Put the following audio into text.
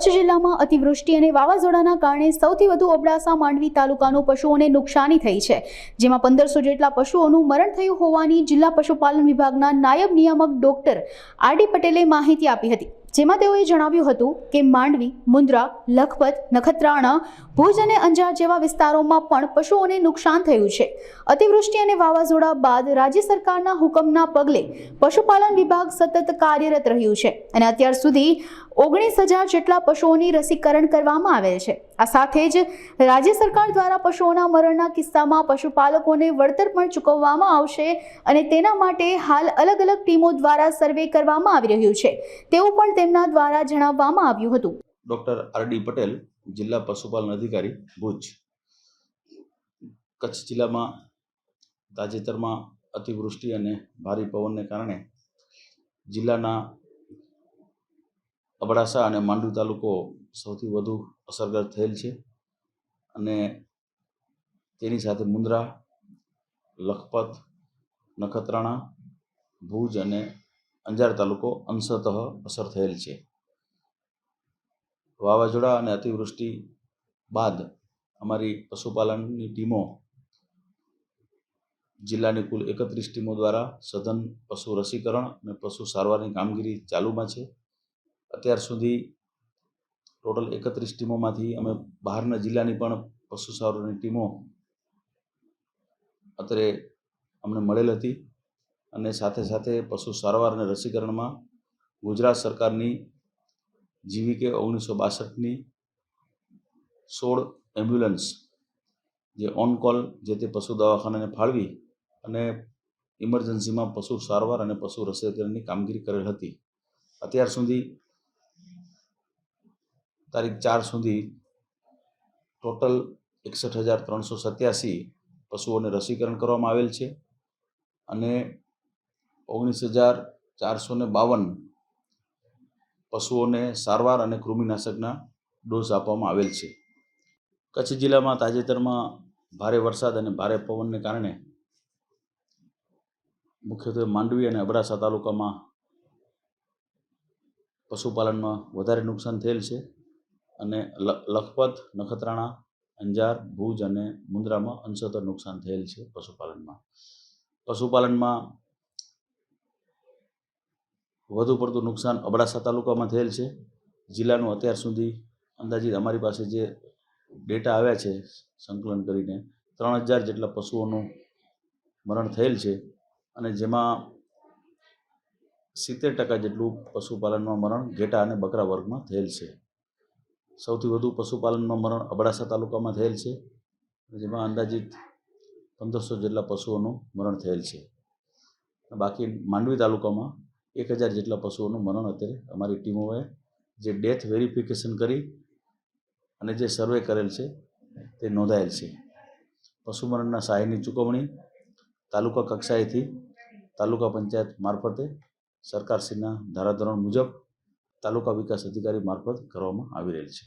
કચ્છ જિલ્લામાં અતિવૃષ્ટિ અને વાવાઝોડાના કારણે સૌથી વધુ અબડાસા માંડવી તાલુકાનું પશુઓને નુકસાની થઈ છે, જેમાં 1500 જેટલા પશુઓનું મરણ થયું હોવાની જિલ્લા પશુપાલન વિભાગના નાયબ નિયામક ડોક્ટર આર.ડી. પટેલે માહિતી આપી હતી। જેમાં તેઓએ જણાવ્યું હતું કે માંડવી, મુન્દ્રા, લખપત, નખત્રાણા, ભુજ અને અંજાર જેવા વિસ્તારોમાં પણ પશુઓને નુકસાન થયું છે। અતિવૃષ્ટિ અને વાવાઝોડા બાદ રાજ્ય સરકારના હુકમના પગલે પશુપાલન વિભાગ સતત કાર્યરત રહ્યું છે અને અત્યાર સુધી 19,000 જેટલા પશુઓની રસીકરણ કરવામાં આવેલ છે। આ સાથે જ રાજ્ય સરકાર દ્વારા પશુઓના મરણના કિસ્સામાં પશુપાલકોને વળતર પણ ચૂકવવામાં આવશે અને તેના માટે હાલ અલગ અલગ ટીમો દ્વારા સર્વે કરવામાં આવી રહ્યું છે, તેવું પણ તેમના દ્વારા જણાવવામાં આવ્યું હતું। ડોક્ટર આર.ડી. પટેલ, જિલ્લા પશુપાલન અધિકારી, ભુજ। કચ્છ જિલ્લામાં તાજેતરમાં અતિવૃષ્ટિ અને ભારે પવનને કારણે જિલ્લાના અબડાસા અને માંડવી તાલુકો સૌથી વધુ અસરગ્રસ્ત થયેલ છે અને તેની સાથે મુન્દ્રા, લખપત, નખત્રાણા, ભુજ અને અંજાર તાલુકો અંશતઃ અસર થયેલ છે। વાવાઝોડા અને અતિવૃષ્ટિ બાદ અમારી પશુપાલનની ટીમો જિલ્લાની કુલ 31 ટીમો દ્વારા સઘન પશુ રસીકરણ અને પશુ સારવારની કામગીરી ચાલુમાં છે। અત્યાર સુધી ટોટલ 31 ટીમોમાંથી અમે બહારના જિલ્લાની પણ પશુ સારવારની ટીમો અત્યારે અમને મળેલ હતી અને સાથે સાથે પશુ સારવાર અને રસીકરણમાં ગુજરાત સરકારની જીવીકે 1962ની 16 એમ્બ્યુલન્સ જે ઓન કોલ જે તે પશુ દવાખાનાને ફાળવી અને ઇમરજન્સીમાં પશુ સારવાર અને પશુ રસીકરણની કામગીરી કરેલ હતી। અત્યાર સુધી તારીખ 4 સુધી ટોટલ 61,387 પશુઓને રસીકરણ કરવામાં આવેલ છે અને 19,452 પશુઓને સારવાર અને કૃમિનાશકના ડોઝ આપવામાં આવેલ છે। કચ્છ જિલ્લામાં તાજેતરમાં ભારે વરસાદ અને ભારે પવનને કારણે મુખ્યત્વે માંડવી અને અબડાસા તાલુકામાં પશુપાલનમાં વધારે નુકસાન થયેલ છે અને લખપત, નખત્રાણા, અંજાર, ભુજ અને મુન્દ્રામાં અંશતઃ નુકસાન થયેલ છે। પશુપાલનમાં વધુ પડતું નુકસાન અબડાસા તાલુકામાં થયેલ છે। જિલ્લાનું અત્યાર સુધી અંદાજિત અમારી પાસે જે ડેટા આવ્યા છે સંકલન કરીને 3,000 જેટલા પશુઓનું મરણ થયેલ છે અને જેમાં 70% જેટલું પશુપાલનમાં મરણ ઘેટા અને બકરા વર્ગમાં થયેલ છે। સૌથી વધુ પશુપાલનમાં મરણ અબડાસા તાલુકામાં થયેલ છે, જેમાં અંદાજિત 1,500 જેટલા પશુઓનું મરણ થયેલ છે। બાકી માંડવી તાલુકામાં 1,000 જેટલા પશુઓનું મરણ અત્યારે અમારી ટીમોએ જે ડેથ વેરિફિકેશન કરી અને જે સર્વે કરેલ છે તે નોંધાયેલ છે। પશુ મરણના સહાયની ચૂકવણી તાલુકા કક્ષાએથી તાલુકા પંચાયત મારફતે સરકારશ્રીના ધારાધોરણ મુજબ તાલુકા વિકાસ અધિકારી મારફત કરવામાં આવી રહેલ છે।